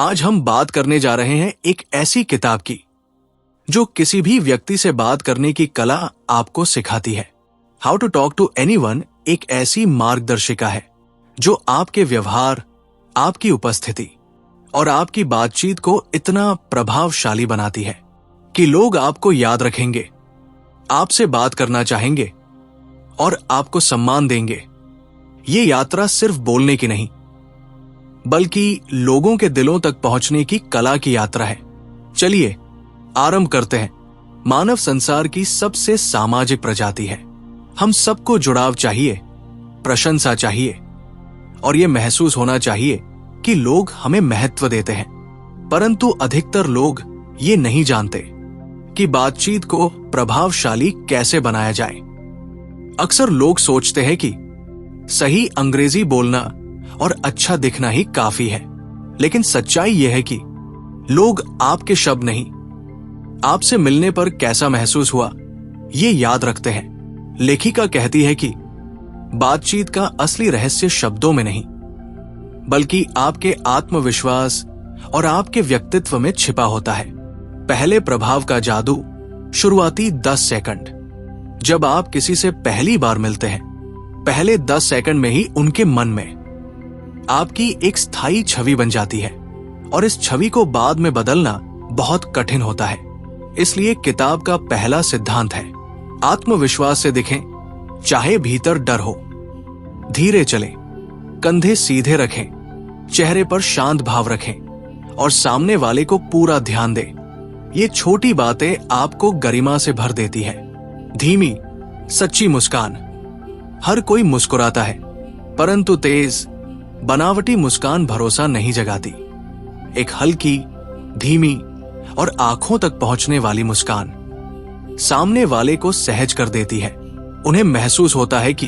आज हम बात करने जा रहे हैं एक ऐसी किताब की जो किसी भी व्यक्ति से बात करने की कला आपको सिखाती है। How to talk to anyone एक ऐसी मार्गदर्शिका है जो आपके व्यवहार, आपकी उपस्थिति और आपकी बातचीत को इतना प्रभावशाली बनाती है कि लोग आपको याद रखेंगे, आपसे बात करना चाहेंगे और आपको सम्मान देंगे। ये यात्रा सिर्फ बोलने की नहीं, बल्कि लोगों के दिलों तक पहुंचने की कला की यात्रा है। चलिए आरंभ करते हैं। मानव संसार की सबसे सामाजिक प्रजाति है। हम सबको जुड़ाव चाहिए, प्रशंसा चाहिए और यह महसूस होना चाहिए कि लोग हमें महत्व देते हैं। परंतु अधिकतर लोग ये नहीं जानते कि बातचीत को प्रभावशाली कैसे बनाया जाए। अक्सर लोग सोचते हैं कि सही अंग्रेजी बोलना और अच्छा दिखना ही काफी है, लेकिन सच्चाई यह है कि लोग आपके शब्द नहीं, आपसे मिलने पर कैसा महसूस हुआ ये याद रखते हैं। लेखिका कहती है कि बातचीत का असली रहस्य शब्दों में नहीं, बल्कि आपके आत्मविश्वास और आपके व्यक्तित्व में छिपा होता है। पहले प्रभाव का जादू, शुरुआती 10 सेकंड। जब आप किसी से पहली बार मिलते हैं, पहले 10 सेकंड में ही उनके मन में आपकी एक स्थायी छवि बन जाती है और इस छवि को बाद में बदलना बहुत कठिन होता है। इसलिए किताब का पहला सिद्धांत है, आत्मविश्वास से दिखें, चाहे भीतर डर हो। धीरे चलें, कंधे सीधे रखें, चेहरे पर शांत भाव रखें और सामने वाले को पूरा ध्यान दें। ये छोटी बातें आपको गरिमा से भर देती है। धीमी, सच्ची मुस्कान। हर कोई मुस्कुराता है, परंतु तेज, बनावटी मुस्कान भरोसा नहीं जगाती। एक हल्की, धीमी और आंखों तक पहुंचने वाली मुस्कान सामने वाले को सहज कर देती है। उन्हें महसूस होता है कि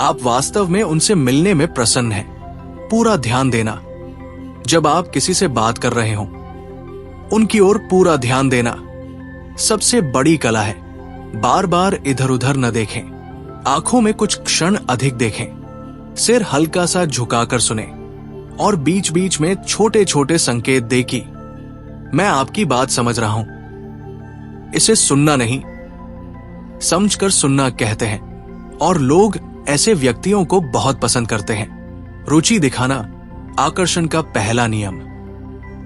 आप वास्तव में उनसे मिलने में प्रसन्न हैं। पूरा ध्यान देना। जब आप किसी से बात कर रहे हों, उनकी ओर पूरा ध्यान देना सबसे बड़ी कला है। बार बार इधर उधर न देखें, आंखों में कुछ क्षण अधिक देखें, सिर हल्का सा झुकाकर सुने और बीच बीच में छोटे छोटे संकेत दे कि मैं आपकी बात समझ रहा हूं। इसे सुनना नहीं, समझकर सुनना कहते हैं और लोग ऐसे व्यक्तियों को बहुत पसंद करते हैं। रुचि दिखाना आकर्षण का पहला नियम।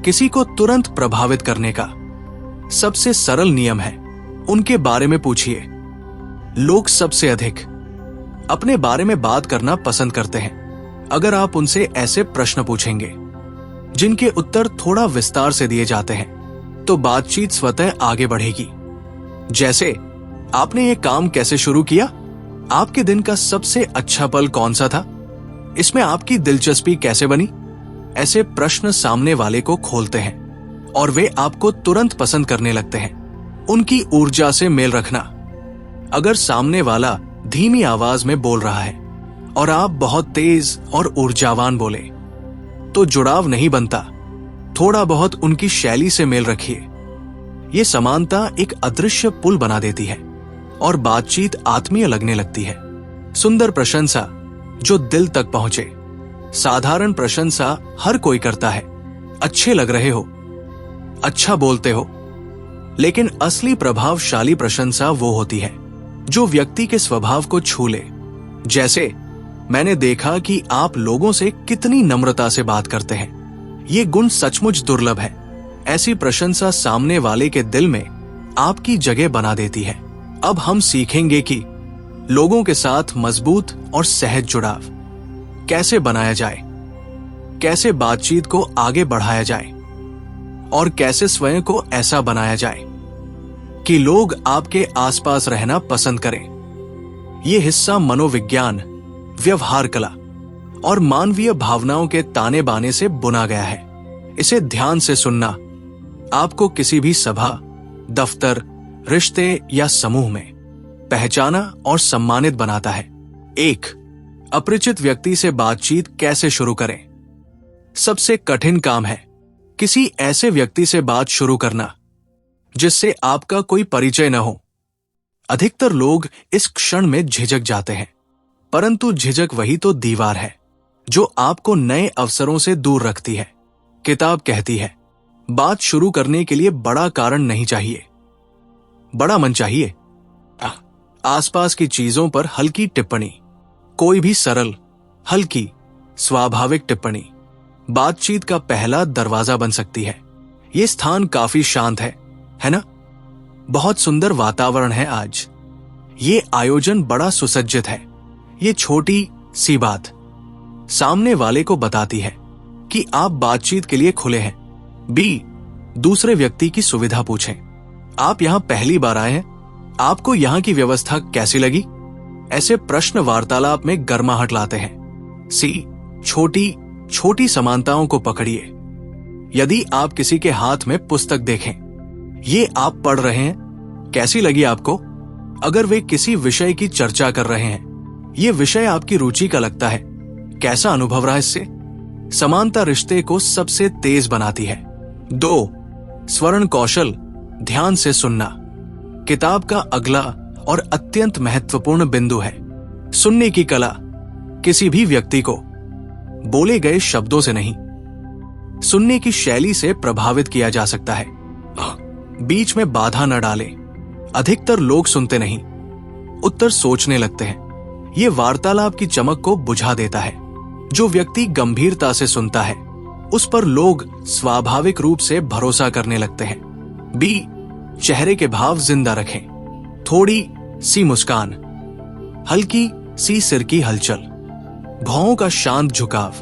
किसी को तुरंत प्रभावित करने का सबसे सरल नियम है, उनके बारे में पूछिए। लोग सबसे अधिक अपने बारे में बात करना पसंद करते हैं। अगर आप उनसे ऐसे प्रश्न पूछेंगे जिनके उत्तर थोड़ा विस्तार से दिए जाते हैं, तो बातचीत स्वतः आगे बढ़ेगी। जैसे, आपने ये काम कैसे शुरू किया? आपके दिन का सबसे अच्छा पल कौन सा था? इसमें आपकी दिलचस्पी कैसे बनी? ऐसे प्रश्न सामने वाले को खोलते हैं और वे आपको तुरंत पसंद करने लगते हैं। उनकी ऊर्जा से मेल रखना। अगर सामने वाला धीमी आवाज में बोल रहा है और आप बहुत तेज और ऊर्जावान बोले, तो जुड़ाव नहीं बनता। थोड़ा बहुत उनकी शैली से मेल रखिए। ये समानता एक अदृश्य पुल बना देती है और बातचीत आत्मीय लगने लगती है। सुंदर प्रशंसा जो दिल तक पहुंचे। साधारण प्रशंसा हर कोई करता है। अच्छे लग रहे हो, अच्छा बोलते हो। लेकिन असली प्रभावशाली प्रशंसा वो होती है जो व्यक्ति के स्वभाव को छू ले। जैसे, मैंने देखा कि आप लोगों से कितनी नम्रता से बात करते हैं। ये गुण सचमुच दुर्लभ है। ऐसी प्रशंसा सामने वाले के दिल में आपकी जगह बना देती है। अब हम सीखेंगे कि लोगों के साथ मजबूत और सहज जुड़ाव कैसे बनाया जाए, कैसे बातचीत को आगे बढ़ाया जाए और कैसे स्वयं को ऐसा बनाया जाए कि लोग आपके आसपास रहना पसंद करें। यह हिस्सा मनोविज्ञान, व्यवहार कला और मानवीय भावनाओं के ताने बाने से बुना गया है। इसे ध्यान से सुनना आपको किसी भी सभा, दफ्तर, रिश्ते या समूह में पहचाना और सम्मानित बनाता है। 1. अपरिचित व्यक्ति से बातचीत कैसे शुरू करें? सबसे कठिन काम है किसी ऐसे व्यक्ति से बात शुरू करना जिससे आपका कोई परिचय न हो। अधिकतर लोग इस क्षण में झिझक जाते हैं, परंतु झिझक वही तो दीवार है जो आपको नए अवसरों से दूर रखती है। किताब कहती है, बात शुरू करने के लिए बड़ा कारण नहीं चाहिए, बड़ा मन चाहिए। आसपास की चीजों पर हल्की टिप्पणी, कोई भी सरल, हल्की, स्वाभाविक टिप्पणी बातचीत का पहला दरवाजा बन सकती है। ये स्थान काफी शांत है ना? बहुत सुंदर वातावरण है आज। ये आयोजन बड़ा सुसज्जित है। ये छोटी सी बात सामने वाले को बताती है कि आप बातचीत के लिए खुले हैं। बी, दूसरे व्यक्ति की सुविधा पूछें। आप यहां पहली बार आए हैं, आपको यहां की व्यवस्था कैसी लगी? ऐसे प्रश्न वार्तालाप में गर्माहट लाते हैं। सी, छोटी छोटी समानताओं को पकड़िए। यदि आप किसी के हाथ में पुस्तक देखें, ये आप पढ़ रहे हैं, कैसी लगी आपको? अगर वे किसी विषय की चर्चा कर रहे हैं, ये विषय आपकी रुचि का लगता है, कैसा अनुभव रहा इससे? समानता रिश्ते को सबसे तेज बनाती है। 2, स्वर्ण कौशल, ध्यान से सुनना। किताब का अगला और अत्यंत महत्वपूर्ण बिंदु है सुनने की कला। किसी भी व्यक्ति को बोले गए शब्दों से नहीं, सुनने की शैली से प्रभावित किया जा सकता है। बीच में बाधा न डालें। अधिकतर लोग सुनते नहीं, उत्तर सोचने लगते हैं। ये वार्तालाप की चमक को बुझा देता है। जो व्यक्ति गंभीरता से सुनता है, उस पर लोग स्वाभाविक रूप से भरोसा करने लगते हैं। बी, चेहरे के भाव जिंदा रखें। थोड़ी सी मुस्कान, हल्की सी सिर की हलचल, भौं का शांत झुकाव,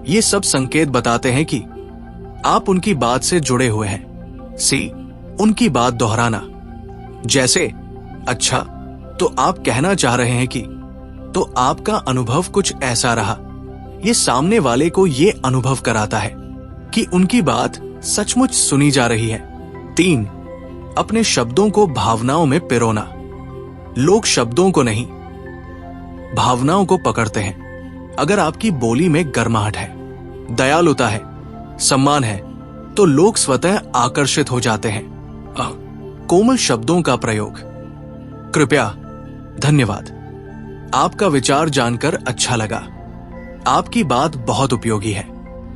ये सब संकेत बताते हैं कि आप उनकी बात से जुड़े हुए हैं। सी, उनकी बात दोहराना, जैसे अच्छा, तो आप कहना चाह रहे हैं कि, तो आपका अनुभव कुछ ऐसा रहा। ये सामने वाले को ये अनुभव कराता है कि उनकी बात सचमुच सुनी जा रही है। 3, अपने शब्दों को भावनाओं में पिरोना। लोग शब्दों को नहीं, भावनाओं को पकड़ते हैं। अगर आपकी बोली में गर्माहट है, दयालुता है, सम्मान है, तो लोग स्वतः आकर्षित हो जाते हैं। कोमल शब्दों का प्रयोग, कृपया, धन्यवाद, आपका विचार जानकर अच्छा लगा, आपकी बात बहुत उपयोगी है,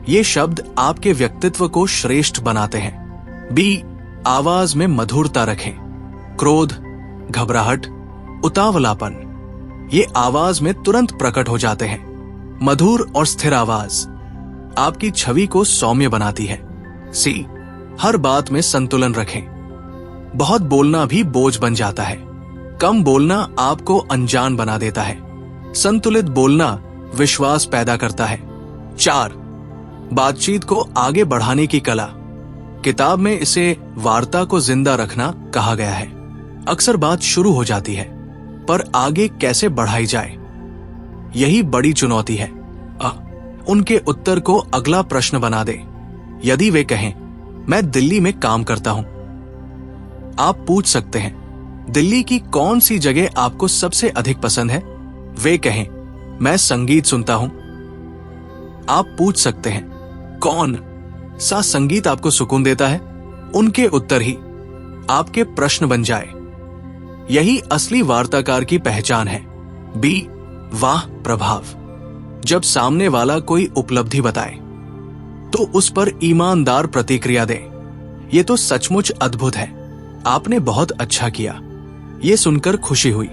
ये शब्द आपके व्यक्तित्व को श्रेष्ठ बनाते हैं। बी, आवाज में मधुरता रखें। क्रोध, घबराहट, उतावलापन, ये आवाज में तुरंत प्रकट हो जाते हैं। मधुर और स्थिर आवाज आपकी छवि को सौम्य बनाती है। सी, हर बात में संतुलन रखें। बहुत बोलना भी बोझ बन जाता है। कम बोलना आपको अनजान बना देता है। संतुलित बोलना विश्वास पैदा करता है। 4, बातचीत को आगे बढ़ाने की कला। किताब में इसे वार्ता को जिंदा रखना कहा गया है। अक्सर बात शुरू हो जाती है, पर आगे कैसे बढ़ाई जाए, यही बड़ी चुनौती है। उनके उत्तर को अगला प्रश्न बना दे। यदि वे कहें, मैं दिल्ली में काम करता हूं, आप पूछ सकते हैं, दिल्ली की कौन सी जगह आपको सबसे अधिक पसंद है? वे कहें, मैं संगीत सुनता हूं, आप पूछ सकते हैं, कौन सा संगीत आपको सुकून देता है? उनके उत्तर ही आपके प्रश्न बन जाए। यही असली वार्ताकार की पहचान है। बी, वाह प्रभाव। जब सामने वाला कोई उपलब्धि बताए, तो उस पर ईमानदार प्रतिक्रिया दे। ये तो सचमुच अद्भुत है, आपने बहुत अच्छा किया। ये सुनकर खुशी हुई।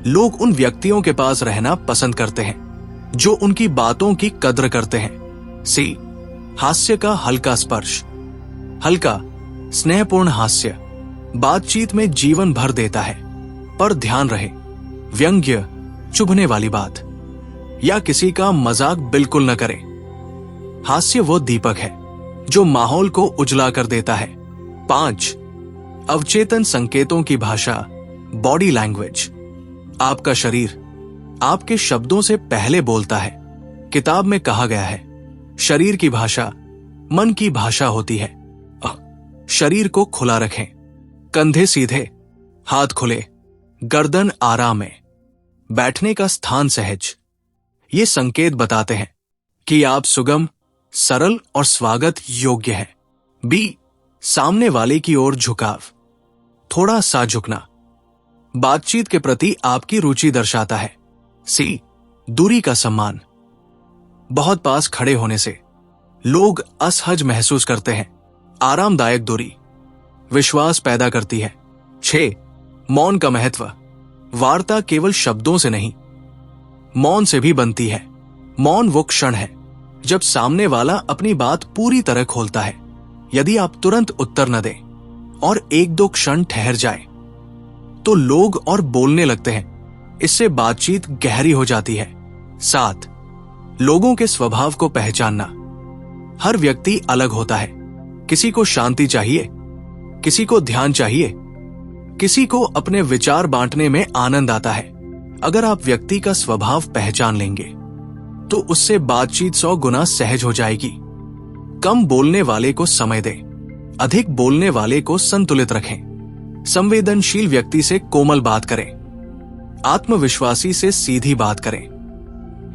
लोग उन व्यक्तियों के पास रहना पसंद करते हैं जो उनकी बातों की कद्र करते हैं। सी, हास्य का हल्का स्पर्श। हल्का, स्नेहपूर्ण हास्य बातचीत में जीवन भर देता है। पर ध्यान रहे, व्यंग्य, चुभने वाली बात या किसी का मजाक बिल्कुल न करें। हास्य वो दीपक है जो माहौल को उजला कर देता है। 5, अवचेतन संकेतों की भाषा, बॉडी लैंग्वेज। आपका शरीर आपके शब्दों से पहले बोलता है। किताब में कहा गया है, शरीर की भाषा मन की भाषा होती है। शरीर को खुला रखें, कंधे सीधे, हाथ खुले, गर्दन आराम में, बैठने का स्थान सहज। ये संकेत बताते हैं कि आप सुगम, सरल और स्वागत योग्य हैं। बी, सामने वाले की ओर झुकाव, थोड़ा सा झुकना बातचीत के प्रति आपकी रुचि दर्शाता है। सी, दूरी का सम्मान, बहुत पास खड़े होने से लोग असहज महसूस करते हैं। आरामदायक दूरी विश्वास पैदा करती है। 6. मौन का महत्व। वार्ता केवल शब्दों से नहीं, मौन से भी बनती है। मौन वो क्षण है जब सामने वाला अपनी बात पूरी तरह खोलता है। यदि आप तुरंत उत्तर न दें और 1-2 क्षण ठहर जाए तो लोग और बोलने लगते हैं। इससे बातचीत गहरी हो जाती है। 7. लोगों के स्वभाव को पहचानना। हर व्यक्ति अलग होता है। किसी को शांति चाहिए, किसी को ध्यान चाहिए, किसी को अपने विचार बांटने में आनंद आता है। अगर आप व्यक्ति का स्वभाव पहचान लेंगे तो उससे बातचीत 100 गुना सहज हो जाएगी। कम बोलने वाले को समय दें, अधिक बोलने वाले को संतुलित रखें। संवेदनशील व्यक्ति से कोमल बात करें, आत्मविश्वासी से सीधी बात करें।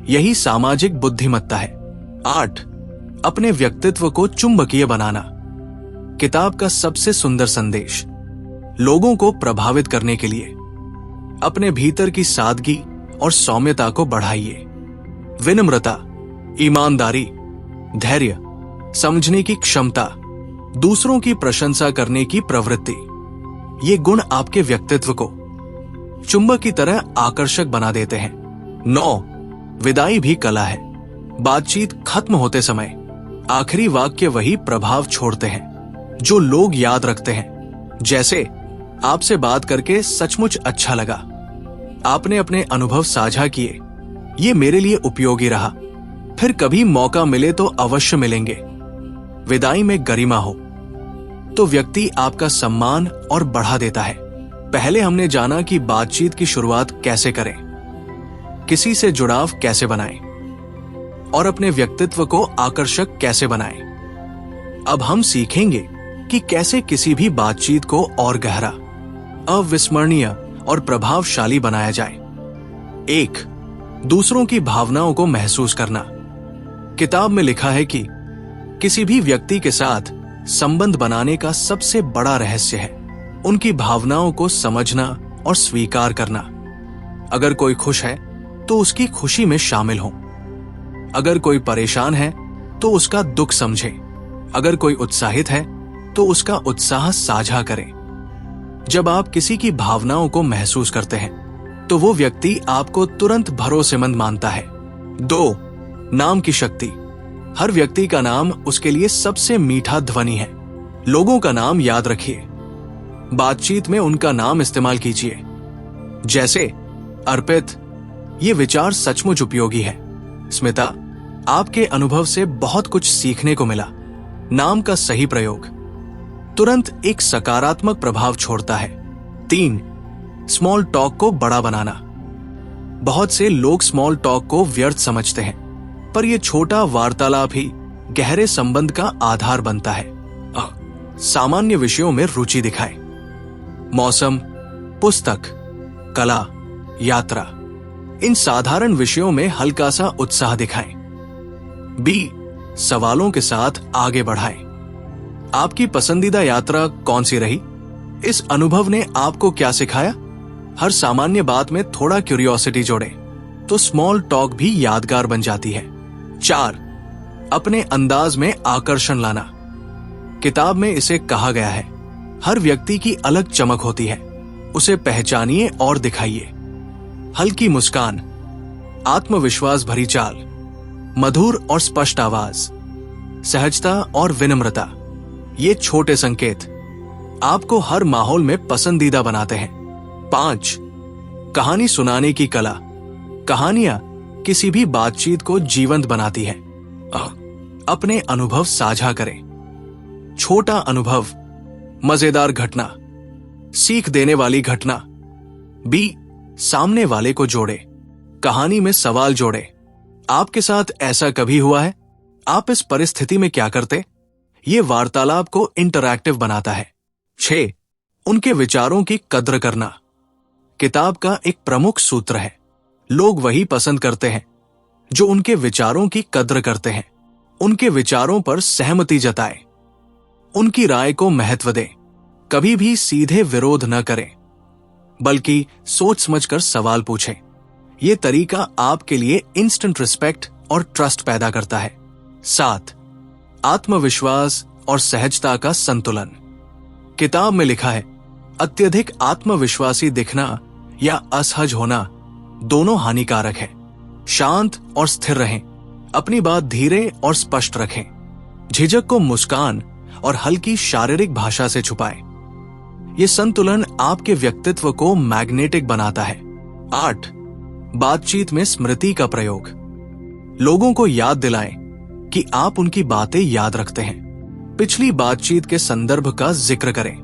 यही सामाजिक बुद्धिमत्ता है। 8. अपने व्यक्तित्व को चुंबकीय बनाना। किताब का सबसे सुंदर संदेश लोगों को प्रभावित करने के लिए अपने भीतर की सादगी और सौम्यता को बढ़ाइए। विनम्रता, ईमानदारी, धैर्य, समझने की क्षमता, दूसरों की प्रशंसा करने की प्रवृत्ति, ये गुण आपके व्यक्तित्व को चुंबक की तरह आकर्षक बना देते हैं। 9. विदाई भी कला है। बातचीत खत्म होते समय आखिरी वाक्य वही प्रभाव छोड़ते हैं जो लोग याद रखते हैं। जैसे, आपसे बात करके सचमुच अच्छा लगा, आपने अपने अनुभव साझा किए, ये मेरे लिए उपयोगी रहा, फिर कभी मौका मिले तो अवश्य मिलेंगे। विदाई में गरिमा हो तो व्यक्ति आपका सम्मान और बढ़ा देता है। पहले हमने जाना कि बातचीत की शुरुआत कैसे करें, किसी से जुड़ाव कैसे बनाएं और अपने व्यक्तित्व को आकर्षक कैसे बनाएं। अब हम सीखेंगे कि कैसे किसी भी बातचीत को और गहरा, अविस्मरणीय और प्रभावशाली बनाया जाए। 1. दूसरों की भावनाओं को महसूस करना। किताब में लिखा है कि किसी भी व्यक्ति के साथ संबंध बनाने का सबसे बड़ा रहस्य है उनकी भावनाओं को समझना और स्वीकार करना। अगर कोई खुश है तो उसकी खुशी में शामिल हो, अगर कोई परेशान है तो उसका दुख समझे, अगर कोई उत्साहित है तो उसका उत्साह साझा करें। जब आप किसी की भावनाओं को महसूस करते हैं तो वो व्यक्ति आपको तुरंत भरोसेमंद मानता है। 2. नाम की शक्ति। हर व्यक्ति का नाम उसके लिए सबसे मीठा ध्वनि है। लोगों का नाम याद रखिए, बातचीत में उनका नाम इस्तेमाल कीजिए। जैसे अर्पित, ये विचार सचमुच उपयोगी है। स्मिता, आपके अनुभव से बहुत कुछ सीखने को मिला। नाम का सही प्रयोग तुरंत एक सकारात्मक प्रभाव छोड़ता है। 3. स्मॉल टॉक को बड़ा बनाना। बहुत से लोग स्मॉल टॉक को व्यर्थ समझते हैं, पर यह छोटा वार्तालाप ही गहरे संबंध का आधार बनता है। सामान्य विषयों में रुचि दिखाएं। मौसम, पुस्तक, कला, यात्रा, इन साधारण विषयों में हल्का सा उत्साह दिखाएं। B. सवालों के साथ आगे बढ़ाएं। आपकी पसंदीदा यात्रा कौन सी रही? इस अनुभव ने आपको क्या सिखाया? हर सामान्य बात में थोड़ा क्यूरियोसिटी जोड़ें तो स्मॉल टॉक भी यादगार बन जाती है। 4. अपने अंदाज में आकर्षण लाना। किताब में इसे कहा गया है, हर व्यक्ति की अलग चमक होती है, उसे पहचानिए और दिखाइए। हल्की मुस्कान, आत्मविश्वास भरी चाल, मधुर और स्पष्ट आवाज, सहजता और विनम्रता, ये छोटे संकेत आपको हर माहौल में पसंदीदा बनाते हैं। 5. कहानी सुनाने की कला। कहानियां किसी भी बातचीत को जीवंत बनाती है। अपने अनुभव साझा करें। छोटा अनुभव, मजेदार घटना, सीख देने वाली घटना। B. सामने वाले को जोड़े। कहानी में सवाल जोड़े। आपके साथ ऐसा कभी हुआ है? आप इस परिस्थिति में क्या करते? ये वार्तालाप को इंटरैक्टिव बनाता है। 6. उनके विचारों की कद्र करना। किताब का एक प्रमुख सूत्र है, लोग वही पसंद करते हैं जो उनके विचारों की कद्र करते हैं। उनके विचारों पर सहमति जताएं, उनकी राय को महत्व दें। कभी भी सीधे विरोध न करें, बल्कि सोच समझकर सवाल पूछें। यह तरीका आपके लिए इंस्टेंट रिस्पेक्ट और ट्रस्ट पैदा करता है। 7. आत्मविश्वास और सहजता का संतुलन। किताब में लिखा है, अत्यधिक आत्मविश्वासी दिखना या असहज होना दोनों हानिकारक है। शांत और स्थिर रहें, अपनी बात धीरे और स्पष्ट रखें। झिझक को मुस्कान और हल्की शारीरिक भाषा से छुपाएं। ये संतुलन आपके व्यक्तित्व को मैग्नेटिक बनाता है। 8. बातचीत में स्मृति का प्रयोग। लोगों को याद दिलाएं कि आप उनकी बातें याद रखते हैं। पिछली बातचीत के संदर्भ का जिक्र करें।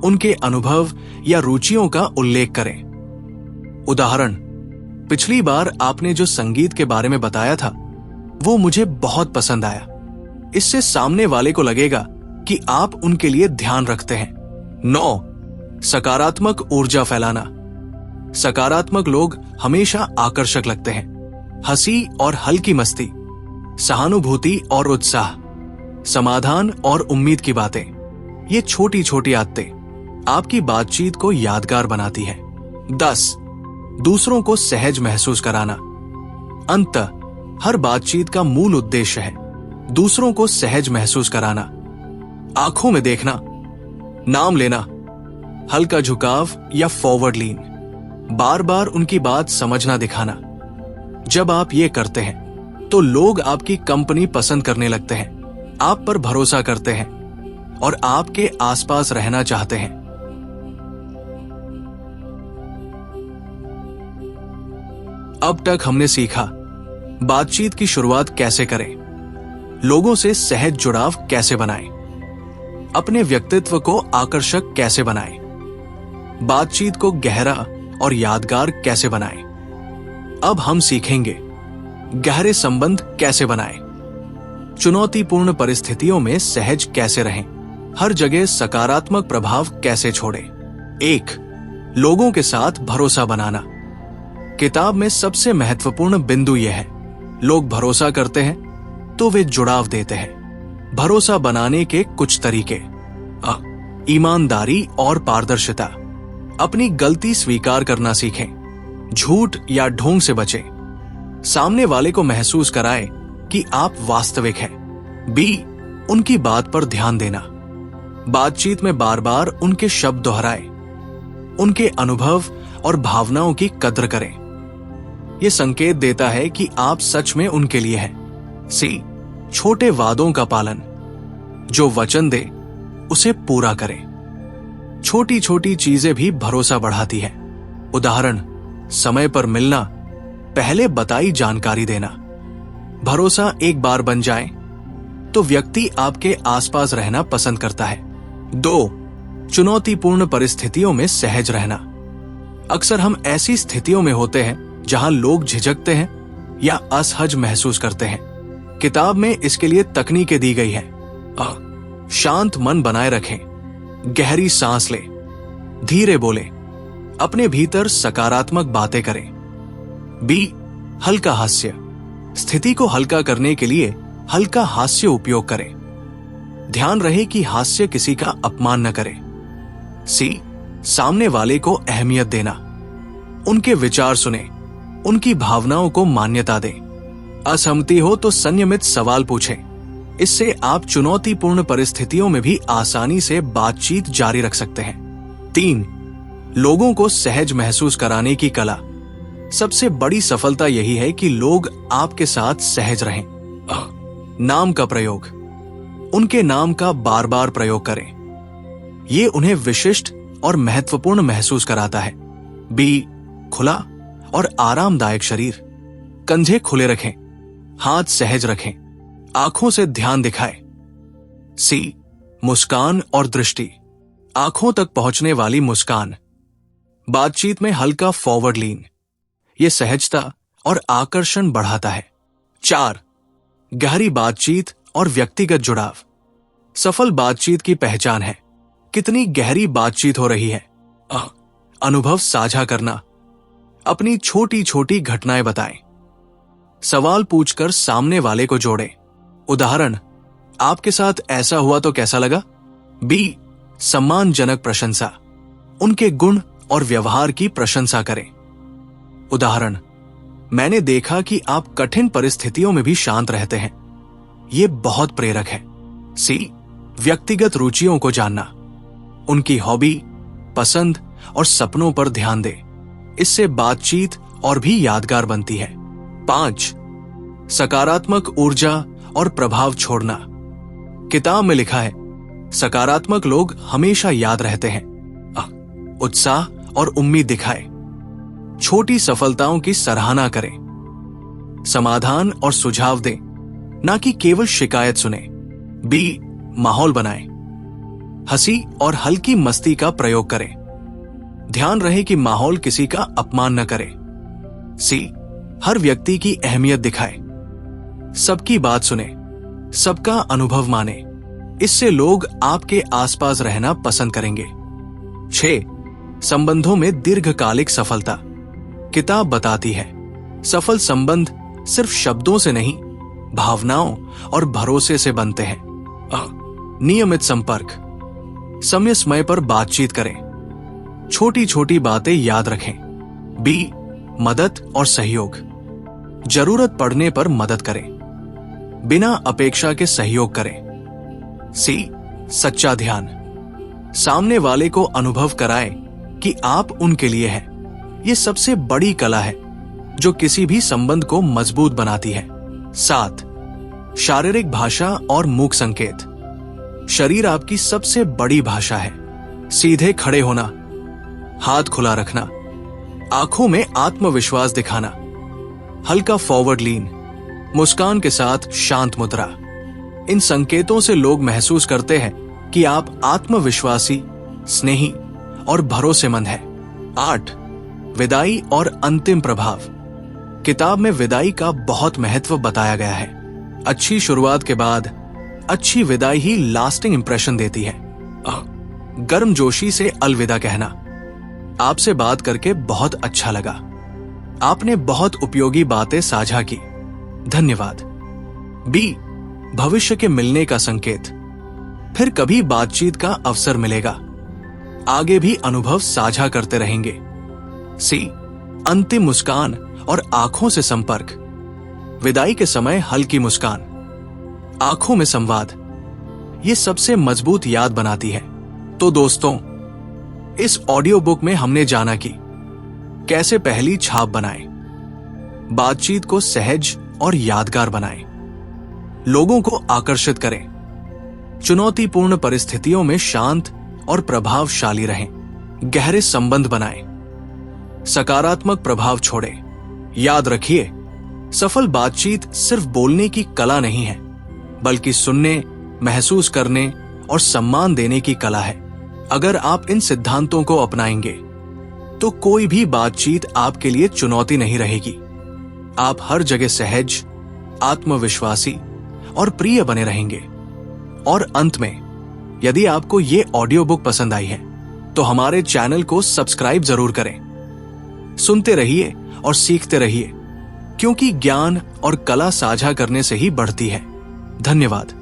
उनके अनुभव या रुचियों का उल्लेख करें। उदाहरण, पिछली बार आपने जो संगीत के बारे में बताया था वो मुझे बहुत पसंद आया। इससे सामने वाले को लगेगा कि आप उनके लिए ध्यान रखते हैं। 9. सकारात्मक ऊर्जा फैलाना। सकारात्मक लोग हमेशा आकर्षक लगते हैं। हंसी और हल्की मस्ती, सहानुभूति और उत्साह, समाधान और उम्मीद की बातें, ये छोटी छोटी आदतें आपकी बातचीत को यादगार बनाती है। 10. दूसरों को सहज महसूस कराना। अंततः हर बातचीत का मूल उद्देश्य है दूसरों को सहज महसूस कराना। आंखों में देखना, नाम लेना, हल्का झुकाव या फॉरवर्ड लीन, बार बार उनकी बात समझना दिखाना। जब आप ये करते हैं तो लोग आपकी कंपनी पसंद करने लगते हैं, आप पर भरोसा करते हैं और आपके आसपास रहना चाहते हैं। अब तक हमने सीखा बातचीत की शुरुआत कैसे करें, लोगों से सहज जुड़ाव कैसे बनाएं, अपने व्यक्तित्व को आकर्षक कैसे बनाएं, बातचीत को गहरा और यादगार कैसे बनाएं। अब हम सीखेंगे गहरे संबंध कैसे बनाएं, चुनौतीपूर्ण परिस्थितियों में सहज कैसे रहें, हर जगह सकारात्मक प्रभाव कैसे छोड़ें। 1. लोगों के साथ भरोसा बनाना। किताब में सबसे महत्वपूर्ण बिंदु यह है, लोग भरोसा करते हैं तो वे जुड़ाव देते हैं। भरोसा बनाने के कुछ तरीके: ईमानदारी और पारदर्शिता। अपनी गलती स्वीकार करना सीखें। झूठ या ढोंग से बचें। सामने वाले को महसूस कराएं कि आप वास्तविक हैं। B. उनकी बात पर ध्यान देना। बातचीत में बार बार उनके शब्द दोहराएं। उनके अनुभव और भावनाओं की कद्र करें। यह संकेत देता है कि आप सच में उनके लिए हैं। C. छोटे वादों का पालन। जो वचन दे उसे पूरा करें। छोटी छोटी चीजें भी भरोसा बढ़ाती है। उदाहरण, समय पर मिलना, पहले बताई जानकारी देना। भरोसा एक बार बन जाए तो व्यक्ति आपके आसपास रहना पसंद करता है। 2. चुनौतीपूर्ण परिस्थितियों में सहज रहना। अक्सर हम ऐसी स्थितियों में होते हैं जहां लोग झिझकते हैं या असहज महसूस करते हैं। किताब में इसके लिए तकनीकें दी गई है। शांत मन बनाए रखें, गहरी सांस लें, धीरे बोलें, अपने भीतर सकारात्मक बातें करें। B. हल्का हास्य। स्थिति को हल्का करने के लिए हल्का हास्य उपयोग करें। ध्यान रहे कि हास्य किसी का अपमान न करे। C. सामने वाले को अहमियत देना। उनके विचार सुने, उनकी भावनाओं को मान्यता दें। असहमति हो तो संयमित सवाल पूछें। इससे आप चुनौतीपूर्ण परिस्थितियों में भी आसानी से बातचीत जारी रख सकते हैं। 3. लोगों को सहज महसूस कराने की कला। सबसे बड़ी सफलता यही है कि लोग आपके साथ सहज रहें। नाम का प्रयोग। उनके नाम का बार बार प्रयोग करें। ये उन्हें विशिष्ट और महत्वपूर्ण महसूस कराता है। B. खुला और आरामदायक शरीर। कंधे खुले रखें, हाथ सहज रखें, आंखों से ध्यान दिखाएं। C. मुस्कान और दृष्टि। आंखों तक पहुंचने वाली मुस्कान। बातचीत में हल्का फॉरवर्ड लीन। यह सहजता और आकर्षण बढ़ाता है। 4. गहरी बातचीत और व्यक्तिगत जुड़ाव। सफल बातचीत की पहचान है कितनी गहरी बातचीत हो रही है। अनुभव साझा करना। अपनी छोटी छोटी घटनाएं बताएं। सवाल पूछकर सामने वाले को जोड़ें। उदाहरण, आपके साथ ऐसा हुआ तो कैसा लगा? B. सम्मानजनक प्रशंसा। उनके गुण और व्यवहार की प्रशंसा करें। उदाहरण, मैंने देखा कि आप कठिन परिस्थितियों में भी शांत रहते हैं। ये बहुत प्रेरक है। सी, व्यक्तिगत रुचियों को जानना, उनकी हॉबी, पसंद और सपनों पर ध्यान दे। इससे बातचीत और भी यादगार बनती है। 5, सकारात्मक ऊर्जा और प्रभाव छोड़ना। किताब में लिखा है, सकारात्मक लोग हमेशा याद रहते हैं। उत्साह और उम्मीद दिखाए, छोटी सफलताओं की सराहना करें, समाधान और सुझाव दें, ना कि केवल शिकायत सुने। बी, माहौल बनाएं, हंसी और हल्की मस्ती का प्रयोग करें, ध्यान रहे कि माहौल किसी का अपमान न करे। सी, हर व्यक्ति की अहमियत दिखाए, सबकी बात सुने, सबका अनुभव माने। इससे लोग आपके आसपास रहना पसंद करेंगे। 6, संबंधों में दीर्घकालिक सफलता। किताब बताती है, सफल संबंध सिर्फ शब्दों से नहीं, भावनाओं और भरोसे से बनते हैं। नियमित संपर्क, समय समय पर बातचीत करें, छोटी छोटी बातें याद रखें। बी, मदद और सहयोग, जरूरत पड़ने पर मदद करें, बिना अपेक्षा के सहयोग करें। सी, सच्चा ध्यान, सामने वाले को अनुभव कराएं कि आप उनके लिए हैं। यह सबसे बड़ी कला है जो किसी भी संबंध को मजबूत बनाती है। 7, शारीरिक भाषा और मुख संकेत। शरीर आपकी सबसे बड़ी भाषा है। सीधे खड़े होना, हाथ खुला रखना, आंखों में आत्मविश्वास दिखाना, हल्का फॉरवर्ड लीन, मुस्कान के साथ शांत मुद्रा। इन संकेतों से लोग महसूस करते हैं कि आप आत्मविश्वासी, स्नेही और भरोसेमंद हैं। 8, विदाई और अंतिम प्रभाव। किताब में विदाई का बहुत महत्व बताया गया है। अच्छी शुरुआत के बाद अच्छी विदाई ही लास्टिंग इंप्रेशन देती है। गर्मजोशी से अलविदा कहना, आपसे बात करके बहुत अच्छा लगा, आपने बहुत उपयोगी बातें साझा की, धन्यवाद। बी, भविष्य के मिलने का संकेत, फिर कभी बातचीत का अवसर मिलेगा, आगे भी अनुभव साझा करते रहेंगे। सी, अंतिम मुस्कान और आंखों से संपर्क, विदाई के समय हल्की मुस्कान, आंखों में संवाद, ये सबसे मजबूत याद बनाती है। तो दोस्तों, इस ऑडियो बुक में हमने जाना कि कैसे पहली छाप बनाएं, बातचीत को सहज और यादगार बनाएं, लोगों को आकर्षित करें, चुनौतीपूर्ण परिस्थितियों में शांत और प्रभावशाली रहें, गहरे संबंध बनाएं, सकारात्मक प्रभाव छोड़ें। याद रखिए, सफल बातचीत सिर्फ बोलने की कला नहीं है, बल्कि सुनने, महसूस करने और सम्मान देने की कला है। अगर आप इन सिद्धांतों को अपनाएंगे तो कोई भी बातचीत आपके लिए चुनौती नहीं रहेगी। आप हर जगह सहज, आत्मविश्वासी और प्रिय बने रहेंगे। और अंत में, यदि आपको ये ऑडियो बुक पसंद आई है तो हमारे चैनल को सब्सक्राइब जरूर करें। सुनते रहिए और सीखते रहिए, क्योंकि ज्ञान और कला साझा करने से ही बढ़ती है। धन्यवाद।